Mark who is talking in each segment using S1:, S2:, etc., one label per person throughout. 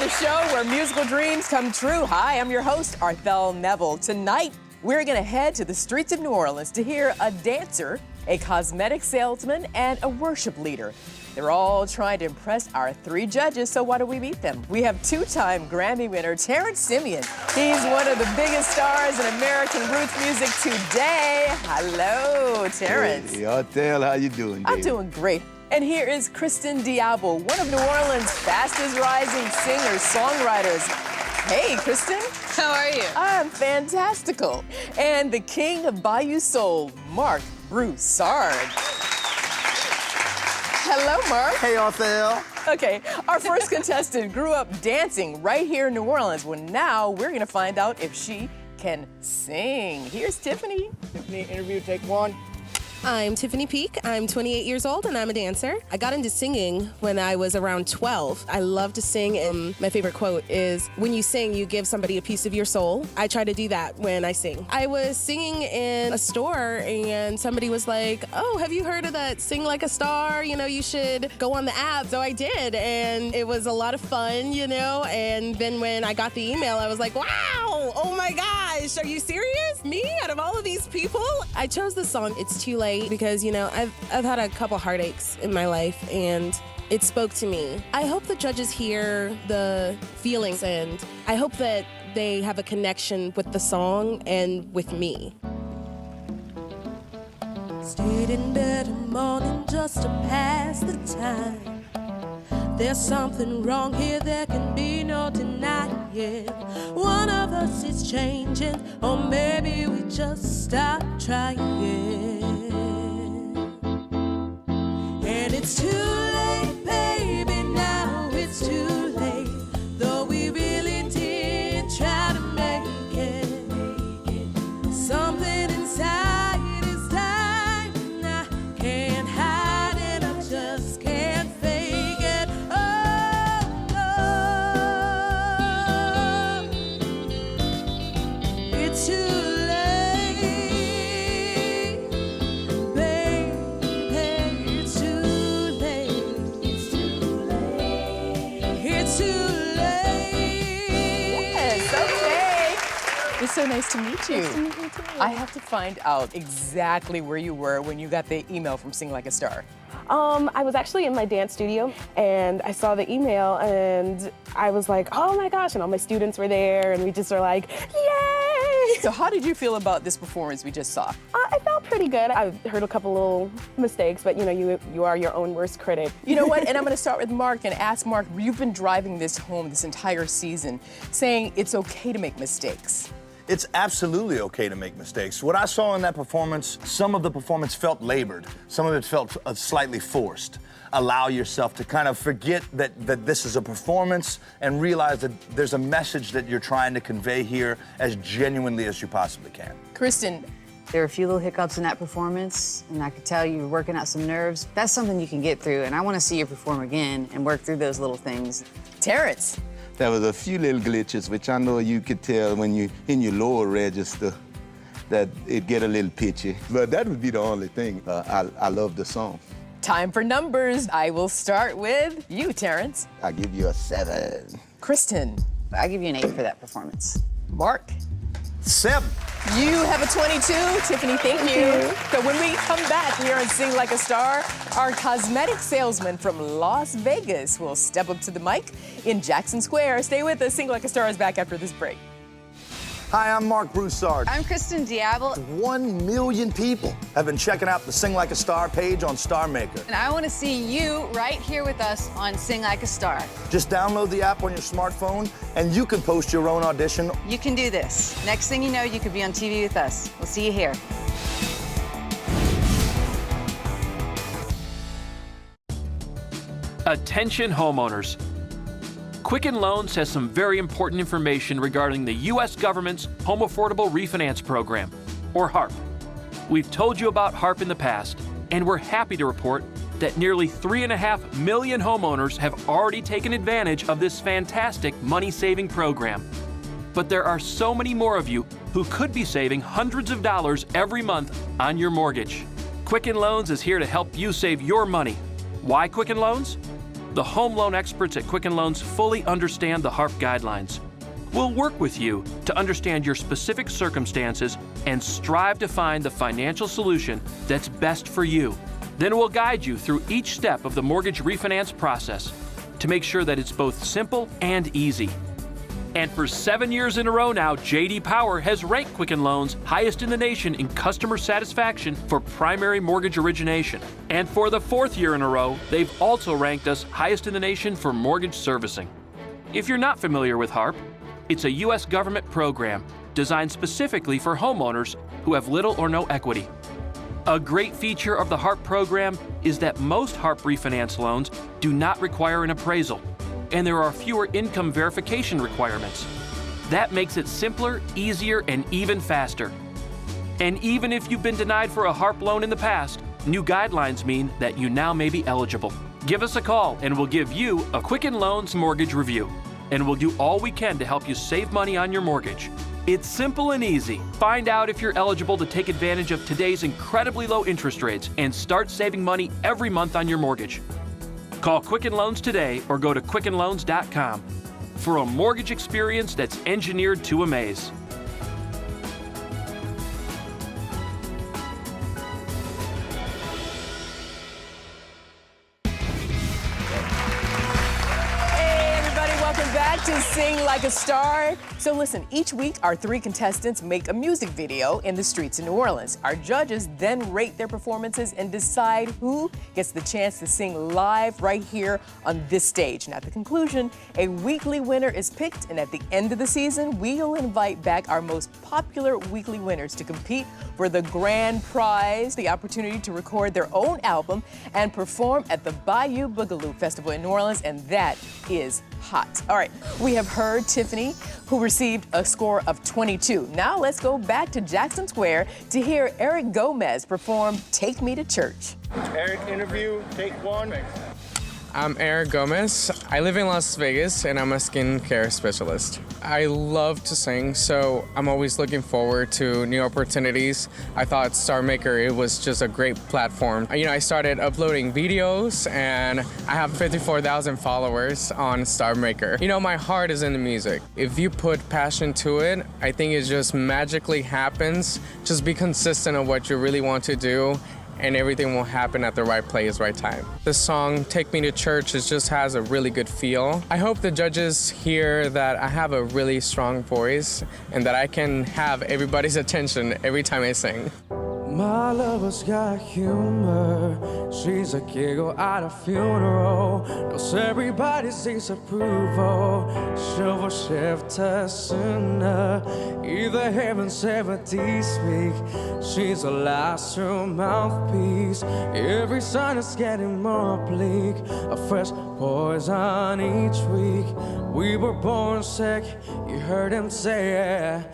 S1: the show where musical dreams come true. Hi, I'm your host, Arthel Neville. Tonight, we're gonna head to the streets of New Orleans to hear a dancer, a cosmetic salesman, and a worship leader. They're all trying to impress our three judges, so why don't we meet them? We have two-time Grammy winner Terrance Simien. He's one of the biggest stars in American roots music today. Hello, Terrance.
S2: Hey, Arthel, how you doing,
S1: I'm
S2: baby?
S1: doing great. And here is Kristin Diable, one of New Orleans' fastest rising singers, songwriters. Hey, Kristin.
S3: How are you?
S1: I'm fantastical. And the king of Bayou Soul, Marc Broussard. Hello, Marc.
S2: Hey, Arthel.
S1: Okay, our first contestant grew up dancing right here in New Orleans. Well, now we're gonna find out if she can sing. Here's Tiffany. Tiffany, interview, take one.
S3: I'm Tiffany Peak. I'm 28 years old and I'm a dancer. I got into singing when I was around 12. I love to sing, and my favorite quote is, when you sing, you give somebody a piece of your soul. I try to do that when I sing. I was singing in a store and somebody was like, oh, have you heard of that Sing Like a Star? You know, you should go on the app. So I did, and it was a lot of fun, you know, and then when I got the email, I was like, wow, oh my gosh, are you serious? Me, out of all of these people? I chose the song, It's Too Late, because, you know, I've had a couple heartaches in my life and it spoke to me. I hope the judges hear the feelings, and I hope that they have a connection with the song and with me.
S4: Stayed in bed in the morning just to pass the time. There's something wrong here, there can be no denying it. One of us is changing, or maybe we just stop trying. And it's too late, baby, now it's too late. Though we really did try to make it. Something inside is dying, I can't hide it, I just can't fake it. Oh, it's too
S1: It's so nice to meet you.
S3: Nice to meet you too.
S1: I have to find out exactly where you were when you got the email from Sing Like a Star.
S3: I was actually in my dance studio and I saw the email and I was like, oh my gosh, and all my students were there and we just were like, yay!
S1: So how did you feel about this performance we just saw?
S3: I felt pretty good. I heard a couple little mistakes, but you know, you are your own worst critic.
S1: You know what, and I'm gonna start with Marc and ask Marc, you've been driving this home this entire season, saying it's okay to make mistakes.
S5: It's absolutely okay to make mistakes. What I saw in that performance, some of the performance felt labored. Some of it felt slightly forced. Allow yourself to kind of forget that this is a performance and realize that there's a message that you're trying to convey here as genuinely as you possibly can.
S1: Kristin.
S6: There were a few little hiccups in that performance, and I could tell you were working out some nerves. That's something you can get through, and I want to see you perform again and work through those little things.
S1: Terrance.
S2: There was a few little glitches, which I know you could tell when you in your lower register that it get a little pitchy. But that would be the only thing. I love the song.
S1: Time for numbers. I will start with you, Terrance.
S2: I give you a 7.
S1: Kristin.
S6: I give you an 8 for that performance.
S1: Marc.
S5: 7.
S1: You have a 22. Tiffany, thank you. So when we come back here on Sing Like a Star, our cosmetic salesman from Las Vegas will step up to the mic in Jackson Square. Stay with us. Sing Like a Star is back after this break.
S5: Hi, I'm Marc Broussard.
S6: I'm Kristin Diable.
S5: 1 million people have been checking out the Sing Like a Star page on StarMaker.
S6: And I want to see you right here with us on Sing Like a Star.
S5: Just download the app on your smartphone and you can post your own audition.
S6: You can do this. Next thing you know, you could be on TV with us. We'll see you here.
S7: Attention homeowners. Quicken Loans has some very important information regarding the U.S. government's Home Affordable Refinance Program, or HARP. We've told you about HARP in the past, and we're happy to report that nearly 3.5 million homeowners have already taken advantage of this fantastic money-saving program. But there are so many more of you who could be saving hundreds of dollars every month on your mortgage. Quicken Loans is here to help you save your money. Why Quicken Loans? The home loan experts at Quicken Loans fully understand the HARP guidelines. We'll work with you to understand your specific circumstances and strive to find the financial solution that's best for you. Then we'll guide you through each step of the mortgage refinance process to make sure that it's both simple and easy. And for 7 years in a row now, J.D. Power has ranked Quicken Loans highest in the nation in customer satisfaction for primary mortgage origination. And for the 4th year in a row, they've also ranked us highest in the nation for mortgage servicing. If you're not familiar with HARP, it's a U.S. government program designed specifically for homeowners who have little or no equity. A great feature of the HARP program is that most HARP refinance loans do not require an appraisal, and there are fewer income verification requirements. That makes it simpler, easier, and even faster. And even if you've been denied for a HARP loan in the past, new guidelines mean that you now may be eligible. Give us a call and we'll give you a Quicken Loans mortgage review. And we'll do all we can to help you save money on your mortgage. It's simple and easy. Find out if you're eligible to take advantage of today's incredibly low interest rates and start saving money every month on your mortgage. Call Quicken Loans today or go to quickenloans.com for a mortgage experience that's engineered to amaze.
S1: To Sing Like a Star. So listen, each week our 3 contestants make a music video in the streets of New Orleans. Our judges then rate their performances and decide who gets the chance to sing live right here on this stage. And at the conclusion, a weekly winner is picked, and at the end of the season, we'll invite back our most popular weekly winners to compete for the grand prize, the opportunity to record their own album and perform at the Bayou Boogaloo Festival in New Orleans, and that is hot. All right, we have heard Tiffany, who received a score of 22. Now let's go back to Jackson Square to hear Erik Gomez perform Take Me to Church.
S8: Erik, interview, take 1.
S9: I'm Erik Gomez. I live in Las Vegas and I'm a skincare specialist. I love to sing, so I'm always looking forward to new opportunities. I thought StarMaker, it was just a great platform. I started uploading videos and I have 54,000 followers on StarMaker. My heart is in the music. If you put passion to it, I think it just magically happens. Just be consistent on what you really want to do, and everything will happen at the right place, right time. The song Take Me to Church just has a really good feel. I hope the judges hear that I have a really strong voice and that I can have everybody's attention every time I sing.
S10: My lover's got humor. She's a giggle at a funeral. Knows everybody sees approval. She'll worship sooner. Either heaven 70 speak. She's a last true mouthpiece. Every sign is getting more bleak. A fresh poison each week. We were born sick. You heard him say it.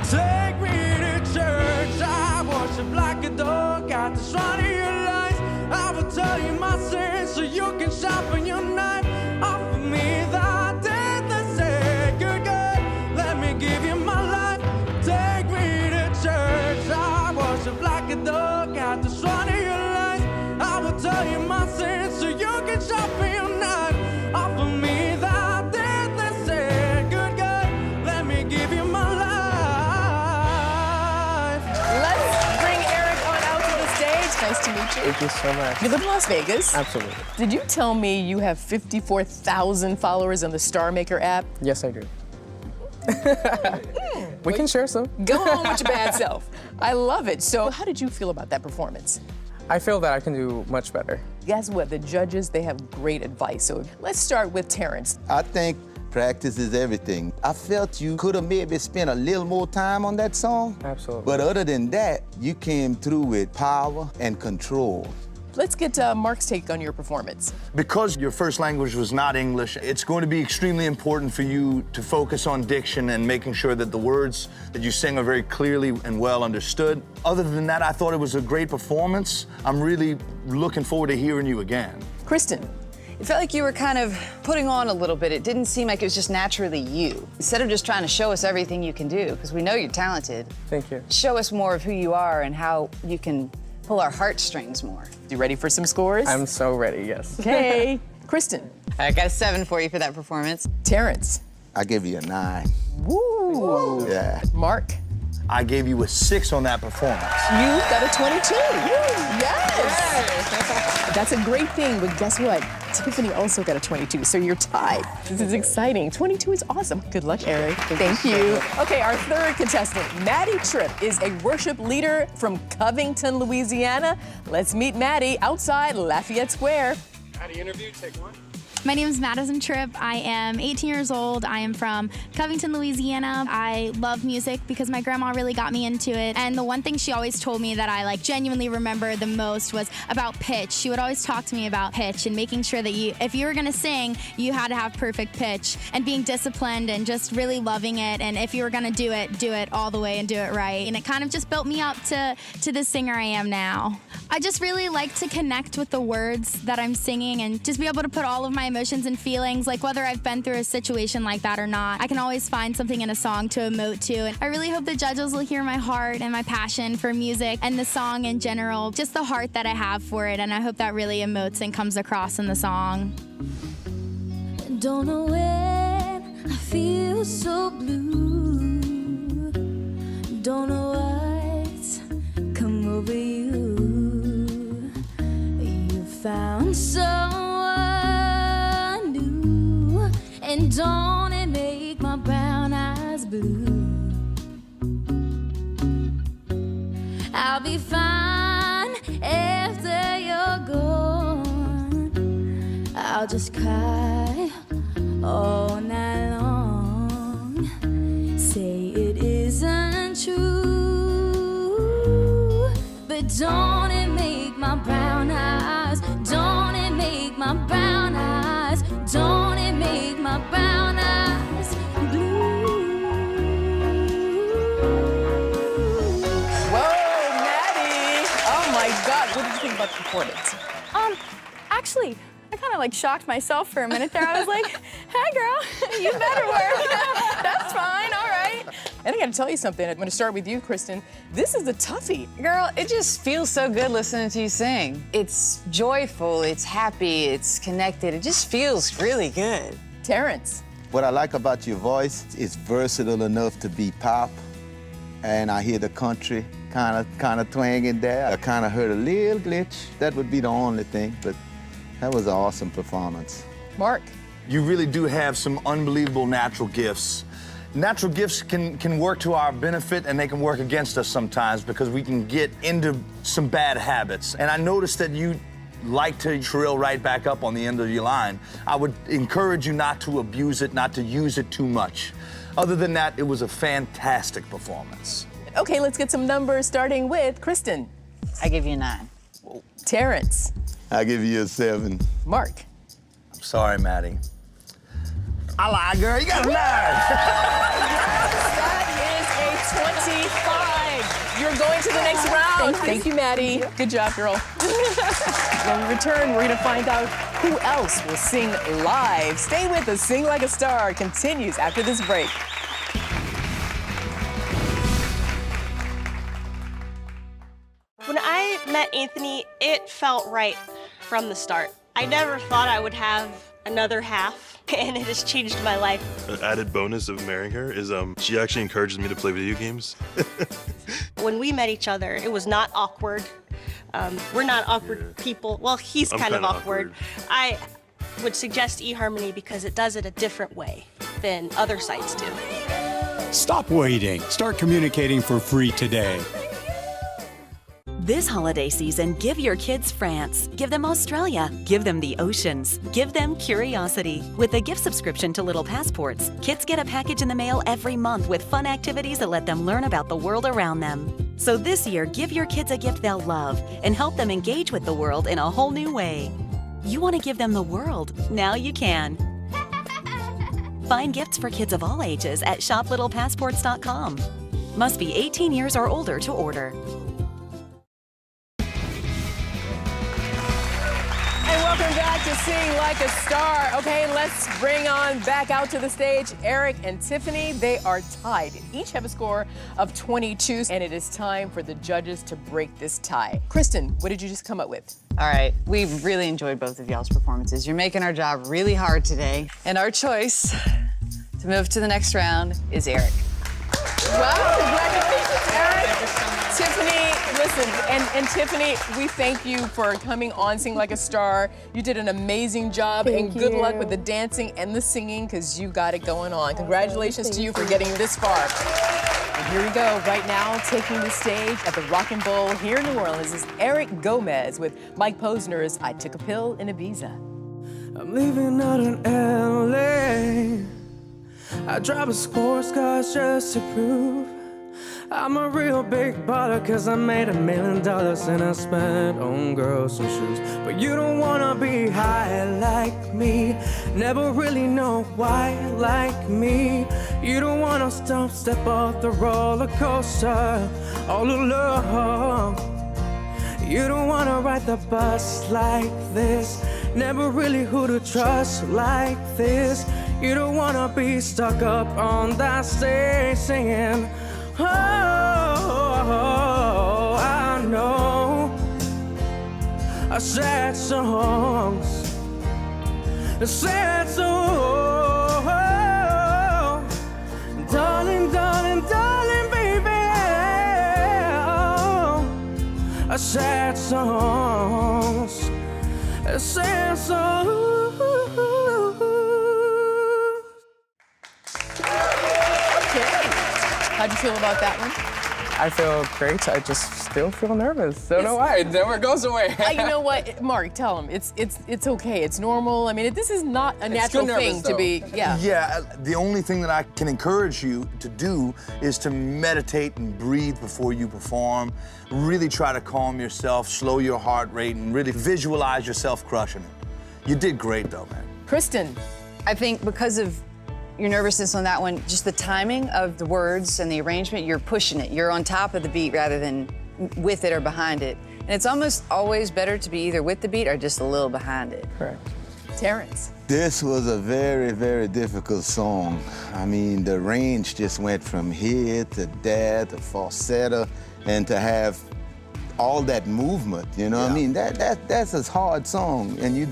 S10: Take me to church. I worship like a dog. Got this running your life. I will tell you my sins so you can sharpen your knife. Offer me the deadly say, good God, let me give you my life. Take me to church. I worship like a dog. Got this running your life. I will tell you my sins so you can sharpen your knife. Offer me the deadly say, good God, let me give you my life.
S1: Nice to meet you.
S9: Thank you so much.
S1: You live in Las Vegas?
S9: Absolutely.
S1: Did you tell me you have 54,000 followers on the StarMaker app?
S9: Yes, I do. We can share some.
S1: Go on with your bad self. I love it. So how did you feel about that performance?
S9: I feel that I can do much better.
S1: Guess what? The judges, they have great advice. So let's start with Terrance.
S2: I think practice is everything. I felt you could have maybe spent a little more time on that song.
S9: Absolutely.
S2: But other than that, you came through with power and control.
S1: Let's get Marc's take on your performance.
S5: Because your first language was not English, it's going to be extremely important for you to focus on diction and making sure that the words that you sing are very clearly and well understood. Other than that, I thought it was a great performance. I'm really looking forward to hearing you again.
S1: Kristin.
S6: It felt like you were kind of putting on a little bit. It didn't seem like it was just naturally you. Instead of just trying to show us everything you can do, because we know you're talented.
S9: Thank you.
S6: Show us more of who you are and how you can pull our heartstrings more.
S1: You ready for some scores?
S9: I'm so ready, yes.
S1: Okay. Kristin.
S6: I got a 7 for you for that performance.
S1: Terrance.
S2: I give you a 9.
S1: Woo!
S2: Yeah.
S1: Mark.
S5: I gave you a 6 on that performance.
S1: You got a 22. Yes! That's a great thing, but guess what? Tiffany also got a 22, so you're tied. This is exciting. 22 is awesome. Good luck, Erik. Thank you. Okay, our third contestant, Madi Tripp, is a worship leader from Covington, Louisiana. Let's meet Madi outside Lafayette Square.
S8: Madi interview, take 1.
S11: My name is Madison Tripp. I am 18 years old. I am from Covington, Louisiana. I love music because my grandma really got me into it. And the one thing she always told me that I genuinely remember the most was about pitch. She would always talk to me about pitch and making sure that if you were gonna sing, you had to have perfect pitch and being disciplined and just really loving it. And if you were gonna do it all the way and do it right. And it kind of just built me up to the singer I am now. I just really like to connect with the words that I'm singing and just be able to put all of my emotions and feelings, like whether I've been through a situation like that or not. I can always find something in a song to emote to. And I really hope the judges will hear my heart and my passion for music and the song in general, just the heart that I have for it. And I hope that really emotes and comes across in the song.
S4: Don't know when I feel so blue. Don't know what's come over you. You found someone new, and don't it make my brown eyes blue? I'll be fine after you're gone. I'll just cry all night long. Say it isn't true, but don't it make my brown eyes, don't it make my brown eyes, don't it make my brown eyes blue?
S1: Whoa, Madi! Oh my God, what did you think about the performance?
S11: Actually, I kind of shocked myself for a minute there. I was like, hey girl, you better work. That's fine, all right.
S1: And I gotta tell you something, I'm gonna start with you, Kristin. This is a toughie.
S6: Girl, it just feels so good listening to you sing. It's joyful, it's happy, it's connected. It just feels really good.
S1: Terrance.
S2: What I like about your voice, it's versatile enough to be pop, and I hear the country kind of twang in there. I kind of heard a little glitch. That would be the only thing, but that was an awesome performance.
S1: Mark.
S5: You really do have some unbelievable natural gifts. Natural gifts can work to our benefit, and they can work against us sometimes because we can get into some bad habits. And I noticed that you like to trill right back up on the end of your line. I would encourage you not to abuse it, not to use it too much. Other than that, it was a fantastic performance.
S1: Okay, let's get some numbers, starting with Kristin.
S6: I give you a 9.
S1: Terrance.
S2: I give you a 7.
S1: Mark.
S5: I'm sorry, Madi. I lied, girl. You got a 9.
S1: That is a 25. You're going to the next round. Thank you, Madi. Good job, girl. When we return, we're going to find out who else will sing live. Stay with us. Sing Like a Star continues after this break.
S12: When I met Anthony, it felt right from the start. I never thought I would have another half, and it has changed my life.
S13: An added bonus of marrying her is she actually encourages me to play video games.
S12: When we met each other, it was not awkward. We're not awkward people. Well, he's kind of awkward. I would suggest eHarmony because it does it a different way than other sites do.
S14: Stop waiting. Start communicating for free today.
S15: This holiday season, give your kids France. Give them Australia. Give them the oceans. Give them curiosity. With a gift subscription to Little Passports, kids get a package in the mail every month with fun activities that let them learn about the world around them. So this year, give your kids a gift they'll love and help them engage with the world in a whole new way. You want to give them the world? Now you can. Find gifts for kids of all ages at shoplittlepassports.com. Must be 18 years or older to order.
S1: Welcome back to Sing Like a Star. Okay, let's bring on back out to the stage Erik and Tiffany. They are tied. Each have a score of 22, and it is time for the judges to break this tie. Kristin, what did you just come up with?
S6: All right, we really enjoyed both of y'all's performances. You're making our job really hard today. And our choice to move to the next round is Erik.
S1: Wow, congratulations, Erik. Tiffany, listen, and Tiffany, we thank you for coming on Sing Like a Star. You did an amazing job, and good luck with the dancing and the singing, because you got it going on. Congratulations to you for getting this far. And here we go, right now, taking the stage at the Rock and Bowl here in New Orleans is Erik Gomez with Mike Posner's I Took a Pill in Ibiza.
S10: I'm leaving out in LA. I drive a sports car just to prove I'm a real big baller, cause I made $1 million and I spent on girls and shoes. But you don't wanna be high like me, never really know why like me. You don't wanna step off the roller coaster all alone. You don't wanna ride the bus like this, never really who to trust like this. You don't wanna be stuck up on that stage singing, oh, I know sad songs, sad songs. Darling, darling, darling, baby, oh, sad songs, sad songs.
S1: How'd you feel about that one?
S9: I feel great. I just still feel nervous. Don't know why. It never goes away.
S1: You know what, Mark? Tell him it's okay. It's normal. I mean, this is not a natural thing to be. Yeah.
S5: Yeah. The only thing that I can encourage you to do is to meditate and breathe before you perform. Really try to calm yourself, slow your heart rate, and really visualize yourself crushing it. You did great, though, man.
S1: Kristin,
S6: I think because of your nervousness on that one, just the timing of the words and the arrangement, you're pushing it. You're on top of the beat rather than with it or behind it. And it's almost always better to be either with the beat or just a little behind it.
S9: Correct.
S1: Terrance.
S2: This was a very, very difficult song. I mean, the range just went from here to there to falsetto, and to have all that movement, you know what I mean? That's a hard song, and you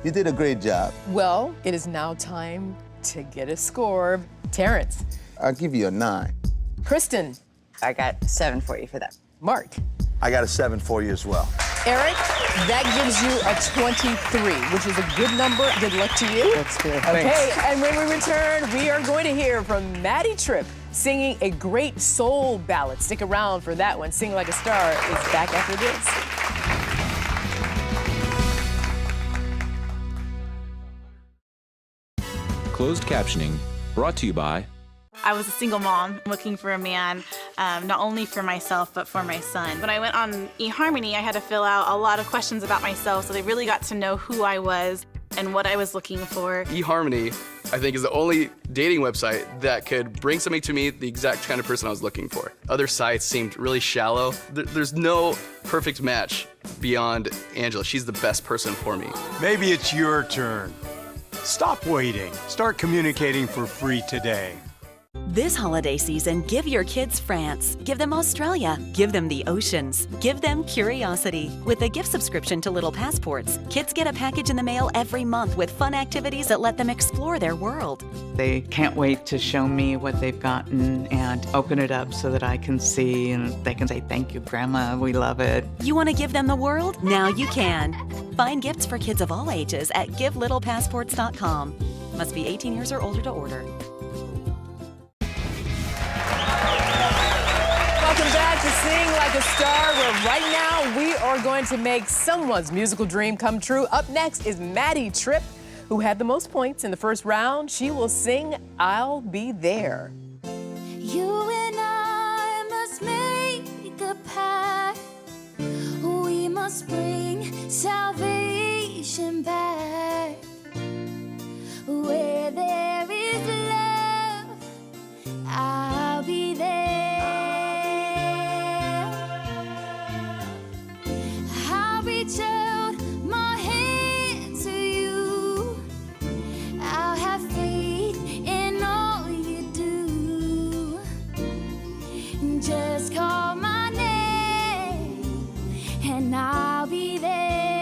S2: did a great job.
S1: Well, it is now time to get a score. Terrance.
S2: I'll give you a 9.
S1: Kristin.
S6: I got 7 for you for that.
S1: Mark.
S5: I got a 7 for you as well.
S1: Erik, that gives you a 23, which is a good number. Good luck to you.
S9: That's good.
S1: Okay,
S9: Thanks.
S1: and when we return, we are going to hear from Madi Tripp singing a great soul ballad. Stick around for that one. Sing Like a Star is back after this.
S16: Closed captioning brought to you by...
S17: I was a single mom looking for a man, not only for myself, but for my son. When I went on eHarmony, I had to fill out a lot of questions about myself, so they really got to know who I was and what I was looking for.
S18: eHarmony, I think, is the only dating website that could bring somebody to me, the exact kind of person I was looking for. Other sites seemed really shallow. There's no perfect match beyond Angela. She's the best person for me.
S14: Maybe it's your turn. Stop waiting. Start communicating for free today.
S15: This holiday season, give your kids France. Give them Australia. Give them the oceans. Give them curiosity. With a gift subscription to Little Passports, kids get a package in the mail every month with fun activities that let them explore their world.
S19: They can't wait to show me what they've gotten and open it up so that I can see and they can say, "Thank you, Grandma, we love it."
S15: You want to give them the world? Now you can. Find gifts for kids of all ages at GiveLittlePassports.com. Must be 18 years or older to order.
S1: Welcome back to Sing Like a Star, where right now we are going to make someone's musical dream come true. Up next is Madi Tripp, who had the most points in the first round. She will sing I'll Be There.
S20: You and I must make a pact. We must bring salvation back. Where there is love, I'll be there. Reach out my hand to you. I'll have faith in all you do. Just call my name and I'll be there.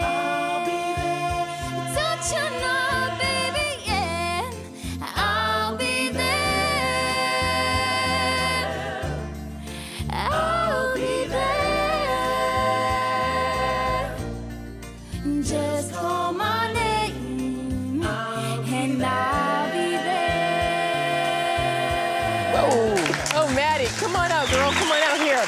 S1: come on out, girl. Come on out here.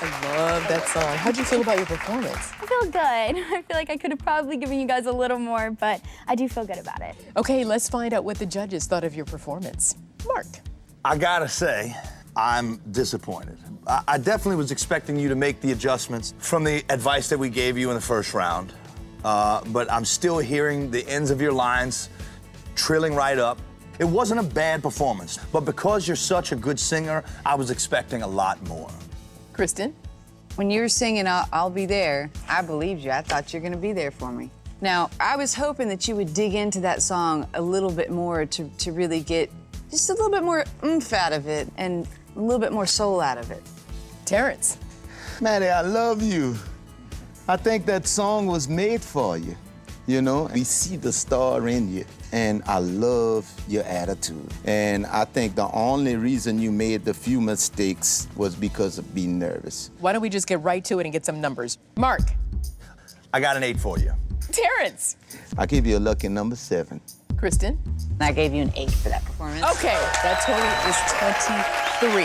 S1: I love that song. How'd you feel about your performance?
S11: I feel good. I feel like I could have probably given you guys a little more, but I do feel good about it.
S1: Okay, let's find out what the judges thought of your performance. Mark.
S5: I gotta say, I'm disappointed. I definitely was expecting you to make the adjustments from the advice that we gave you in the first round, but I'm still hearing the ends of your lines trilling right up. It wasn't a bad performance, but because you're such a good singer, I was expecting a lot more.
S1: Kristin?
S6: When you were singing I'll Be There, I believed you. I thought you were going to be there for me. Now, I was hoping that you would dig into that song a little bit more to really get just a little bit more oomph out of it and a little bit more soul out of it.
S1: Terrance?
S2: Madi, I love you. I think that song was made for you. You know, we see the star in you, and I love your attitude. And I think the only reason you made the few mistakes was because of being nervous.
S1: Why don't we just get right to it and get some numbers? Mark?
S5: I got an 8 for you.
S1: Terrance?
S2: I give you a lucky number 7.
S1: Kristin?
S6: I gave you an 8 for that performance.
S1: Okay, that total is 23.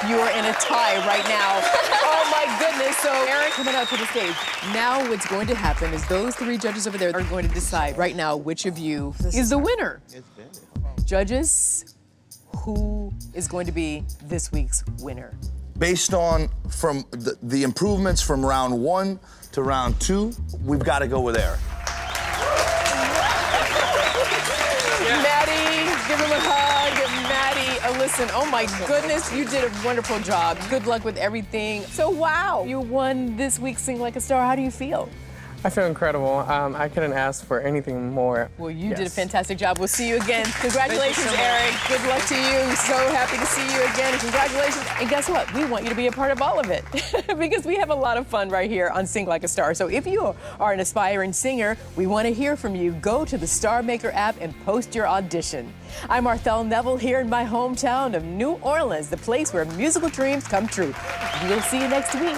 S1: You are in a tie right now. Oh my goodness. So Erik, coming out to the stage. Now what's going to happen is those 3 judges over there are going to decide right now which of you is the winner. Judges, who is going to be this week's winner?
S5: Based on from the improvements from round 1 to round 2, we've got to go with Erik.
S1: Madi, give him a hug. Madi, listen, oh my goodness, you did a wonderful job. Good luck with everything. So, wow, you won this week's Sing Like a Star. How do you feel?
S9: I feel incredible. I couldn't ask for anything more.
S1: Well, you did a fantastic job. We'll see you again. Congratulations, Erik. Good luck to you. So happy to see you again. Congratulations. And guess what? We want you to be a part of all of it because we have a lot of fun right here on Sing Like a Star. So if you are an aspiring singer, we want to hear from you. Go to the StarMaker app and post your audition. I'm Arthel Neville here in my hometown of New Orleans, the place where musical dreams come true. We'll see you next week.